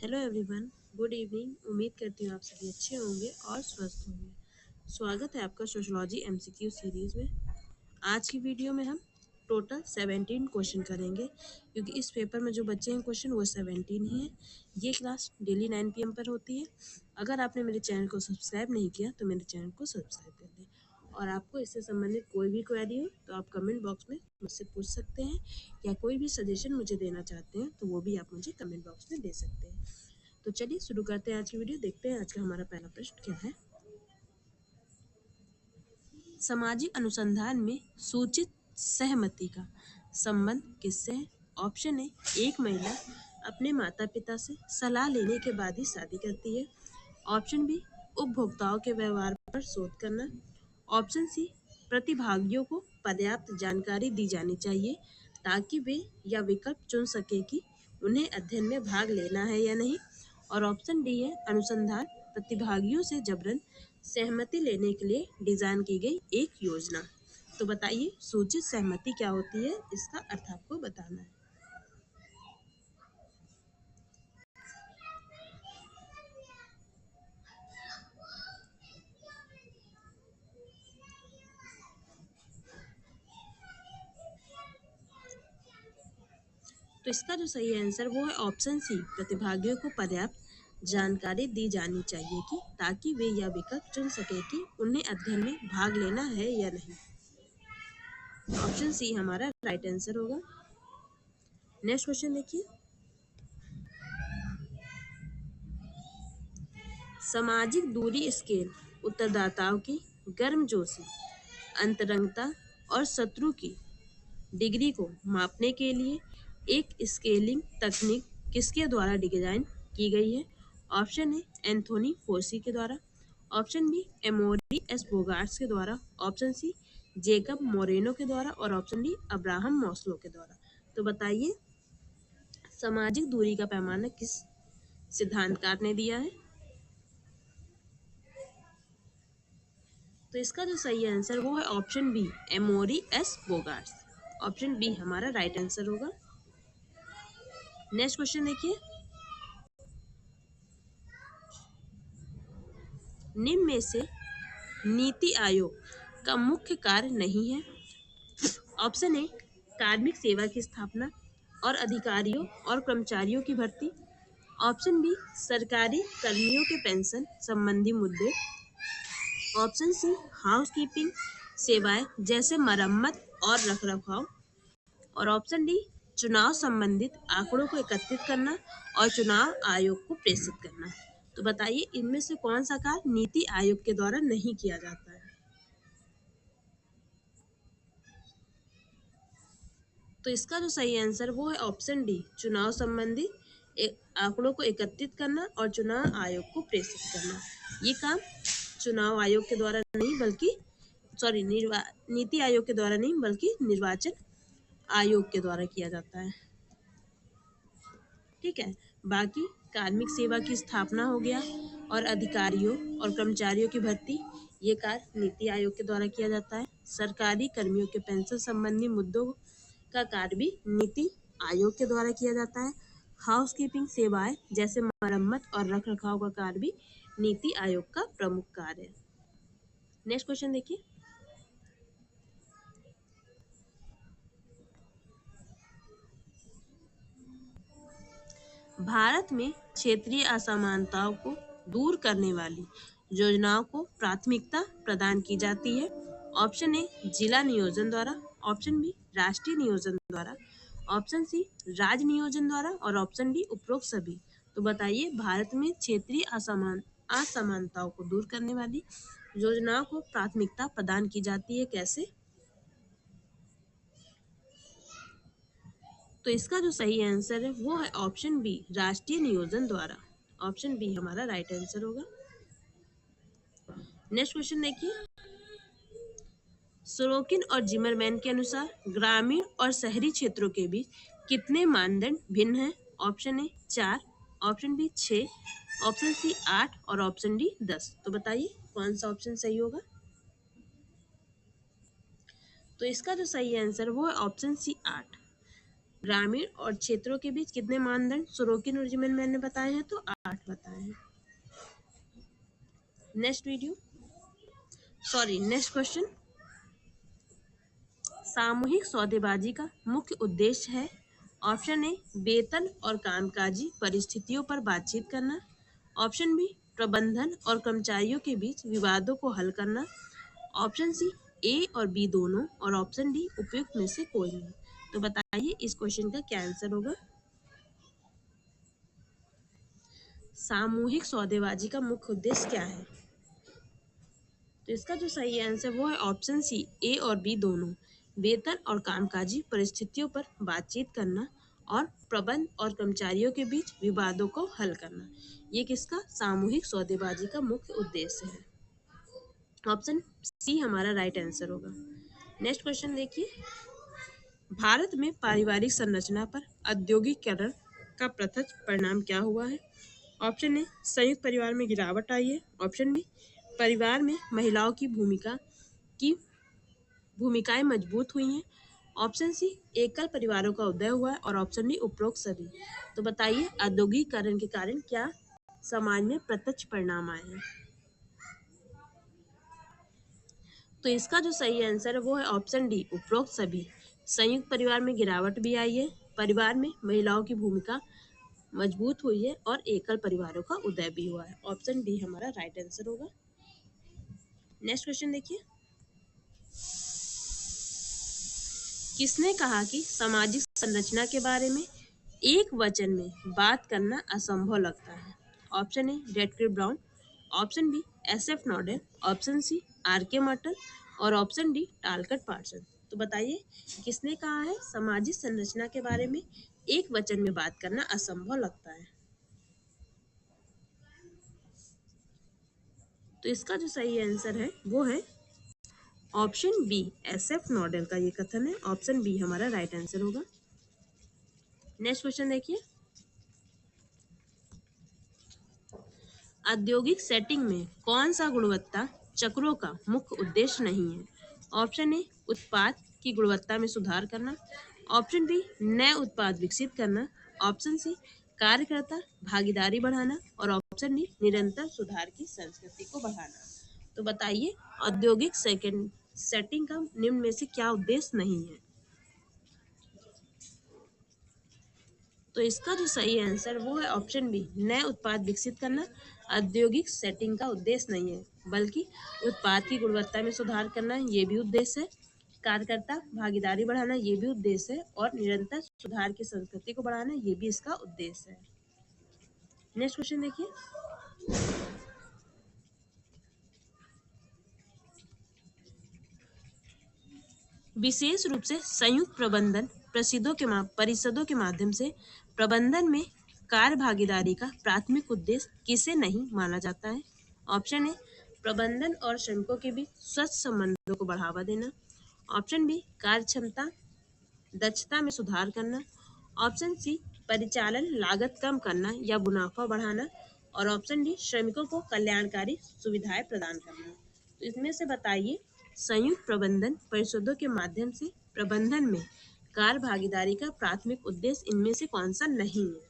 Hello everyone, good evening. उम्मीद करती हूँ आप सभी अच्छे होंगे और स्वस्थ होंगे। स्वागत है आपका सोशियोलॉजी एमसीक्यू सीरीज़ में। आज की वीडियो में हम टोटल 17 क्वेश्चन करेंगे, क्योंकि इस पेपर में जो बच्चे हैं क्वेश्चन वो 17 ही हैं। ये क्लास डेली 9 PM पर होती है। अगर आपने मेरे चैनल को सब्सक्राइब नहीं किया तो मेरे चैनल को सब्सक्राइब कर दें, और आपको इससे संबंधित कोई भी क्वेरी हो तो आप कमेंट बॉक्स में मुझसे पूछ सकते हैं, या कोई भी सजेशन मुझे देना चाहते हैं तो वो भी आप मुझे कमेंट बॉक्स में दे सकते हैं। तो चलिए शुरू करते हैं आज की वीडियो। देखते हैं आज का हमारा पहला प्रश्न क्या है। सामाजिक अनुसंधान में सूचित सहमति का संबंध किससे है? ऑप्शन ए, एक महिला अपने माता पिता से सलाह लेने के बाद ही शादी करती है। ऑप्शन बी, उपभोक्ताओं के व्यवहार पर शोध करना। ऑप्शन सी, प्रतिभागियों को पर्याप्त जानकारी दी जानी चाहिए ताकि वे यह विकल्प चुन सके कि उन्हें अध्ययन में भाग लेना है या नहीं। और ऑप्शन डी है, अनुसंधान प्रतिभागियों से जबरन सहमति लेने के लिए डिजाइन की गई एक योजना। तो बताइए सूचित सहमति क्या होती है, इसका अर्थ आपको बताना है। तो इसका जो सही आंसर वो है ऑप्शन सी, प्रतिभागियों को पर्याप्त जानकारी दी जानी चाहिए कि ताकि वे यह विकल्प चुन सके कि उन्हें अध्ययन में भाग लेना है या नहीं। ऑप्शन सी हमारा राइट आंसर होगा। नेक्स्ट क्वेश्चन देखिए। सामाजिक दूरी स्केल उत्तरदाताओं की गर्मजोशी, अंतरंगता और शत्रु की डिग्री को मापने के लिए एक स्केलिंग तकनीक किसके द्वारा डिजाइन की गई है? ऑप्शन ए, एंथोनी फोर्सी के द्वारा। ऑप्शन बी, एमोरी एस बोगार्ट्स के द्वारा। ऑप्शन सी, जेकब मोरेनो के द्वारा। और ऑप्शन डी, अब्राहम मॉस्लो के द्वारा। तो बताइए सामाजिक दूरी का पैमाना किस सिद्धांतकार ने दिया है? तो इसका जो सही आंसर वो है option B, Emory S Bogardus. Option B हमारा राइट आंसर होगा। नेक्स्ट क्वेश्चन देखिए। निम्न में से नीति आयोग का मुख्य कार्य नहीं है। ऑप्शन ए, कार्मिक सेवा की स्थापना और अधिकारियों और कर्मचारियों की भर्ती। ऑप्शन बी, सरकारी कर्मियों के पेंशन संबंधी मुद्दे। ऑप्शन सी, हाउसकीपिंग सेवाएं जैसे मरम्मत और रखरखाव। और ऑप्शन डी, चुनाव संबंधित आंकड़ों को एकत्रित करना और चुनाव आयोग को प्रेषित करना। तो बताइए इनमें से कौन सा कार्य नीति आयोग के द्वारा नहीं किया जाता है? तो इसका जो सही आंसर वो है ऑप्शन डी, चुनाव संबंधी आंकड़ों को एकत्रित करना और चुनाव आयोग को प्रेषित करना। ये काम चुनाव आयोग के द्वारा नहीं बल्कि नीति आयोग के द्वारा नहीं बल्कि निर्वाचन आयोग के द्वारा किया जाता है। ठीक है, बाकी कार्मिक सेवा की स्थापना हो गया और अधिकारियों और कर्मचारियों की भर्ती, ये कार्य नीति आयोग के द्वारा किया जाता है। सरकारी कर्मियों के पेंशन संबंधी मुद्दों का कार्य भी नीति आयोग के द्वारा किया जाता है। हाउसकीपिंग सेवाएं जैसे मरम्मत और रखरखाव का कार्य भी नीति आयोग का प्रमुख कार्य है। नेक्स्ट क्वेश्चन देखिए। भारत में क्षेत्रीय असमानताओं को दूर करने वाली योजनाओं को प्राथमिकता प्रदान की जाती है। ऑप्शन ए, जिला नियोजन द्वारा। ऑप्शन बी, राष्ट्रीय नियोजन द्वारा। ऑप्शन सी, राज्य नियोजन द्वारा। और ऑप्शन डी, उपरोक्त सभी। तो बताइए भारत में क्षेत्रीय असमानताओं को दूर करने वाली योजनाओं को प्राथमिकता प्रदान की जाती है, कैसे? तो इसका जो सही आंसर है वो है ऑप्शन बी, राष्ट्रीय नियोजन द्वारा। ऑप्शन बी हमारा राइट आंसर होगा। नेक्स्ट क्वेश्चन देखिए। सोरोकिन और जिमरमैन के अनुसार ग्रामीण और शहरी क्षेत्रों के बीच कितने मानदंड भिन्न हैं? Option A 4, option B 6, option C 8 और ऑप्शन डी 10। तो बताइए कौन सा ऑप्शन सही होगा? तो इसका जो सही आंसर वो है ऑप्शन सी 8। ग्रामीण और क्षेत्रों के बीच कितने मानदंड सोरोकिन और रीमन मैन ने बताए हैं? तो 8 बताए हैं। Next question. सामूहिक सौदेबाजी का मुख्य उद्देश्य है। ऑप्शन ए वेतन और कामकाजी परिस्थितियों पर बातचीत करना। ऑप्शन बी प्रबंधन और कर्मचारियों के बीच विवादों को हल करना। ऑप्शन सी ए और बी दोनों और ऑप्शन डी उपयुक्त में से कोई नहीं। तो बताइए इस क्वेश्चन का क्या आंसर होगा। सामूहिक सौदेबाजी का मुख्य उद्देश्य क्या है? तो इसका जो सही आंसर वो है ऑप्शन सी ए और बी दोनों, वेतन और कामकाजी परिस्थितियों पर बातचीत करना और प्रबंध और कर्मचारियों के बीच विवादों को हल करना। ये किसका सामूहिक सौदेबाजी का मुख्य उद्देश्य है। ऑप्शन सी हमारा राइट आंसर होगा। नेक्स्ट क्वेश्चन देखिए। भारत में पारिवारिक संरचना पर औद्योगिकीकरण का प्रत्यक्ष परिणाम क्या हुआ है? ऑप्शन ए संयुक्त परिवार में गिरावट आई है। ऑप्शन बी परिवार में महिलाओं की भूमिकाएं मजबूत हुई हैं। ऑप्शन सी एकल परिवारों का उदय हुआ है और ऑप्शन डी उपरोक्त सभी। तो बताइए औद्योगिकीकरण के कारण क्या समाज में प्रत्यक्ष परिणाम आए हैं। तो इसका जो सही आंसर है वो है ऑप्शन डी उपरोक्त सभी। संयुक्त परिवार में गिरावट भी आई है, परिवार में महिलाओं की भूमिका मजबूत हुई है और एकल परिवारों का उदय भी हुआ है। ऑप्शन डी हमारा राइट आंसर होगा। नेक्स्ट क्वेश्चन देखिए। किसने कहा कि सामाजिक संरचना के बारे में एक वचन में बात करना असंभव लगता है? Option A Radcliffe Brown. Option B SF Nadel. Option C RK Merton और ऑप्शन डी टालकट पार्सन। तो बताइए किसने कहा है सामाजिक संरचना के बारे में एक वचन में बात करना असंभव लगता है? तो इसका जो सही आंसर है वो है ऑप्शन बी SF नॉडेल का ये कथन है। ऑप्शन बी हमारा राइट आंसर होगा। नेक्स्ट क्वेश्चन देखिए। औद्योगिक सेटिंग में कौन सा गुणवत्ता चक्रों का मुख्य उद्देश्य नहीं है? ऑप्शन ए उत्पाद की गुणवत्ता में सुधार करना। ऑप्शन बी नए उत्पाद विकसित करना। ऑप्शन सी कार्यकर्ता भागीदारी बढ़ाना और ऑप्शन डी निरंतर सुधार की संस्कृति को बढ़ाना। तो बताइए औद्योगिक सेटिंग का निम्न में से क्या उद्देश्य नहीं है? तो इसका जो सही आंसर वो है ऑप्शन बी नए उत्पाद विकसित करना। औद्योगिक सेटिंग का उद्देश्य नहीं है बल्कि उत्पाद की गुणवत्ता में सुधार करना ये भी उद्देश्य है, कार्यकर्ता भागीदारी बढ़ाना ये भी उद्देश्य है और निरंतर सुधार की संस्कृति को बढ़ाना ये भी इसका उद्देश्य है। नेक्स्ट क्वेश्चन देखिए। विशेष रूप से संयुक्त प्रबंधन परिषदों के माध्यम से प्रबंधन में कार्य भागीदारी का प्राथमिक उद्देश्य किसे नहीं माना जाता है? ऑप्शन ए प्रबंधन और श्रमिकों के बीच स्वस्थ संबंधों को बढ़ावा देना। ऑप्शन बी कार्य क्षमता दक्षता में सुधार करना। ऑप्शन सी परिचालन लागत कम करना या मुनाफा बढ़ाना और ऑप्शन डी श्रमिकों को कल्याणकारी सुविधाएं प्रदान करना। तो इसमें से बताइए संयुक्त प्रबंधन परिषदों के माध्यम से प्रबंधन में कार्य भागीदारी का प्राथमिक उद्देश्य इनमें से कौन सा नहीं है?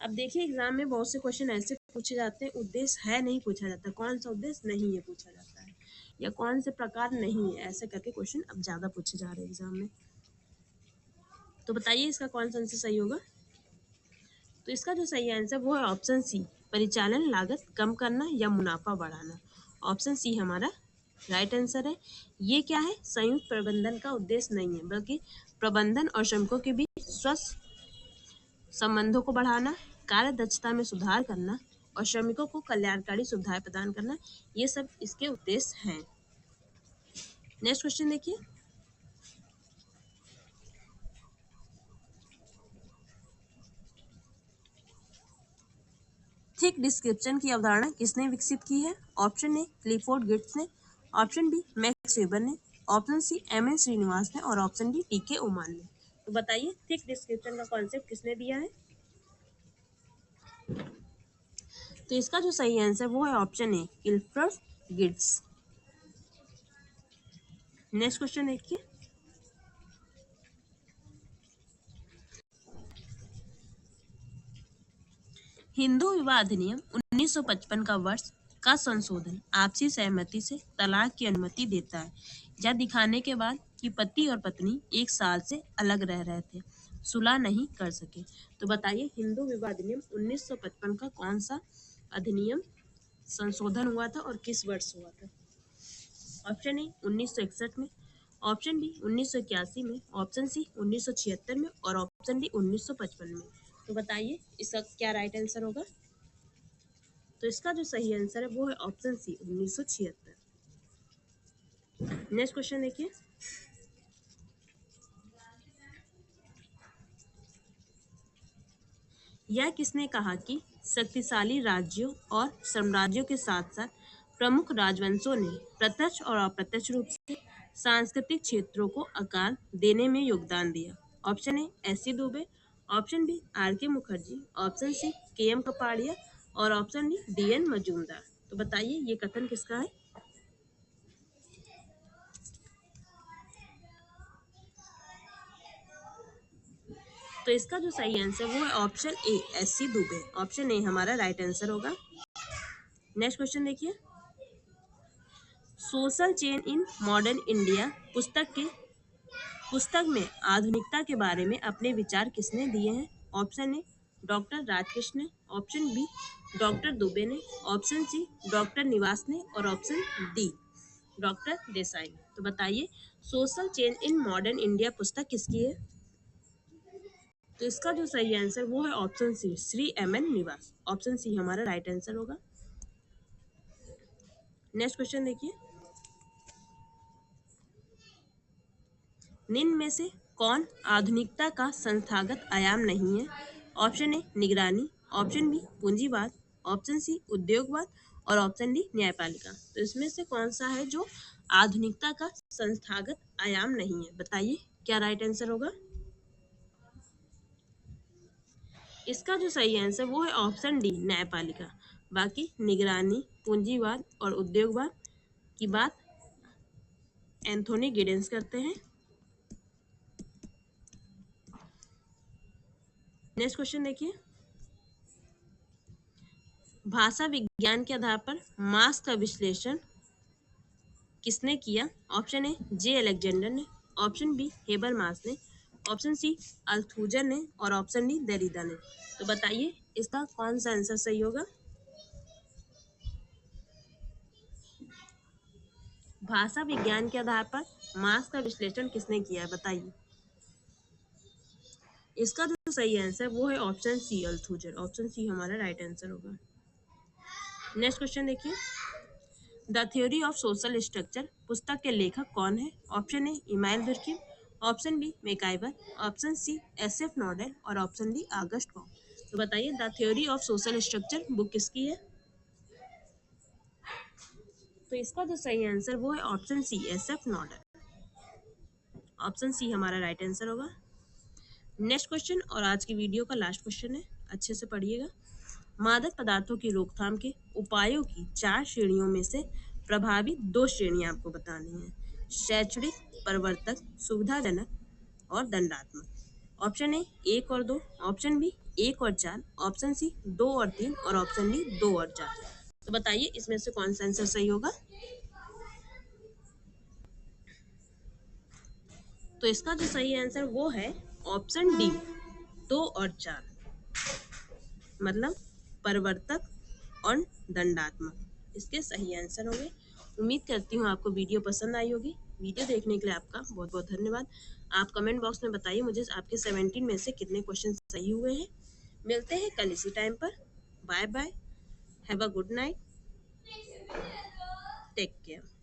अब देखिए एग्जाम में बहुत से क्वेश्चन ऐसे पूछे जाते हैं उद्देश्य है नहीं पूछा जाता, कौन सा उद्देश्य नहीं है पूछा जाता है या कौन से प्रकार नहीं है, ऐसे करके क्वेश्चन अब ज्यादा पूछे जा रहे हैं एग्जाम में। तो बताइए इसका कौन सा आंसर सही होगा। तो इसका जो सही आंसर वो है ऑप्शन सी परिचालन लागत कम करना या मुनाफा बढ़ाना। ऑप्शन सी हमारा राइट आंसर है। ये क्या है संयुक्त प्रबंधन का उद्देश्य नहीं है बल्कि प्रबंधन और श्रमिकों के बीच स्वस्थ संबंधों को बढ़ाना, कार्य दक्षता में सुधार करना और श्रमिकों को कल्याणकारी सुविधाएं प्रदान करना ये सब इसके उद्देश्य हैं। नेक्स्ट क्वेश्चन देखिए। थिक डिस्क्रिप्शन की अवधारणा किसने विकसित की है? ऑप्शन ए क्लिफोर्ड गिट्स ने। ऑप्शन बी मैक्स वेबर ने। ऑप्शन सी MN श्रीनिवास ने और ऑप्शन डी TK ओमान ने। तो बताइए थिक डिस्क्रिप्शन का कॉन्सेप्ट किसने दिया है? तो इसका जो सही आंसर वो है ऑप्शन ए क्लिफोर्ड गिट्स। नेक्स्ट क्वेश्चन देखिए। हिंदू विवाह अधिनियम 1955 का वर्ष का संशोधन आपसी सहमति से तलाक की अनुमति देता है, यह दिखाने के बाद कि पति और पत्नी 1 साल से अलग रह रहे थे, सुलह नहीं कर सके। तो बताइए हिंदू विवाह अधिनियम 1955 का कौन सा अधिनियम संशोधन हुआ था और किस वर्ष हुआ था? ऑप्शन ए 1961 में, ऑप्शन बी 1981 में, ऑप्शन सी 1976 में और ऑप्शन डी 1955 में। तो बताइए इसका क्या राइट आंसर होगा? तो इसका जो सही आंसर है वो है ऑप्शन सी 1976। नेक्स्ट क्वेश्चन देखिए, यह किसने कहा कि शक्तिशाली राज्यों और साम्राज्यों के साथ साथ प्रमुख राजवंशों ने प्रत्यक्ष और अप्रत्यक्ष रूप से सांस्कृतिक क्षेत्रों को आकार देने में योगदान दिया? Option A S C Dube, option B R K Mukherjee, option C K M Kapadia और option D D N Majumdar. तो बताइए ये कथन किसका है? तो इसका जो सही आंसर वो है option A S C Dube. Option A हमारा राइट आंसर होगा। नेक्स्ट क्वेश्चन देखिए, social change in modern India पुस्तक में आधुनिकता के बारे में अपने विचार किसने दिए हैं? ऑप्शन ए डॉक्टर राजकृष्ण ने, ऑप्शन बी डॉक्टर दुबे ने, ऑप्शन सी डॉक्टर निवास ने और ऑप्शन डी डॉक्टर देसाई ने। तो बताइए social change in modern India पुस्तक किसकी है? तो इसका जो सही आंसर वो है option C Shri M N Nivas. Option C हमारा राइट आंसर होगा। नेक्स्ट क्वेश्चन देखिए, निम्न में से कौन आधुनिकता का संस्थागत आयाम नहीं है? ऑप्शन ए निगरानी, ऑप्शन बी पूंजीवाद, ऑप्शन सी उद्योगवाद और ऑप्शन डी न्यायपालिका। तो इसमें से कौन सा है जो आधुनिकता का संस्थागत आयाम नहीं है? बताइए क्या राइट आंसर होगा? इसका जो सही आंसर वो है ऑप्शन डी न्यायपालिका। बाकी निगरानी, पूंजीवाद और उद्योगवाद की बात एंथोनी गिडेंस करते हैं। नेक्स्ट क्वेश्चन देखिए, भाषा विज्ञान के आधार पर मास का विश्लेषण किसने किया? ऑप्शन ए जे अलेक्जेंडर ने, ऑप्शन बी हेबरमास ने, ऑप्शन सी अल्थुजर ने और ऑप्शन डी देरिडा ने। तो बताइए इसका कौन सा आंसर सही होगा? भाषा विज्ञान के आधार पर मास का विश्लेषण किसने किया है? बताइए। इसका जो सही आंसर वो है ऑप्शन सी अल्थुजर। ऑप्शन सी हमारा राइट आंसर होगा। नेक्स्ट क्वेश्चन देखिए, the theory of social structure पुस्तक के लेखक कौन है? Option A Emile Durkheim, option B MacIver, option C S F Nadel और ऑप्शन डी आगस्ट कॉम। तो बताइए the theory of social structure book किसकी है? तो इसका जो सही आंसर वो है option C S F Nadel. Option C हमारा राइट आंसर होगा। नेक्स्ट क्वेश्चन और आज की वीडियो का लास्ट क्वेश्चन है, अच्छे से पढ़िएगा। मादक पदार्थों की रोकथाम के उपायों की 4 श्रेणियों में से प्रभावी 2 श्रेणियां आपको बतानी है, शैक्षणिक, प्रवर्तक, सुविधाजनक और दंडात्मक। ऑप्शन ए 1 और 2, ऑप्शन बी 1 और 4, ऑप्शन सी 2 और 3 और ऑप्शन डी 2 और 4। तो बताइए इसमें से कौन सा आंसर सही होगा? तो इसका जो सही आंसर वो है ऑप्शन डी 2 और 4, मतलब प्रवर्तक और दंडात्मक इसके सही आंसर होंगे। उम्मीद करती हूँ आपको वीडियो पसंद आई होगी। वीडियो देखने के लिए आपका बहुत बहुत धन्यवाद। आप कमेंट बॉक्स में बताइए मुझे आपके 17 में से कितने क्वेश्चन सही हुए हैं। मिलते हैं कल इसी टाइम पर। Bye bye, have a good night, take care.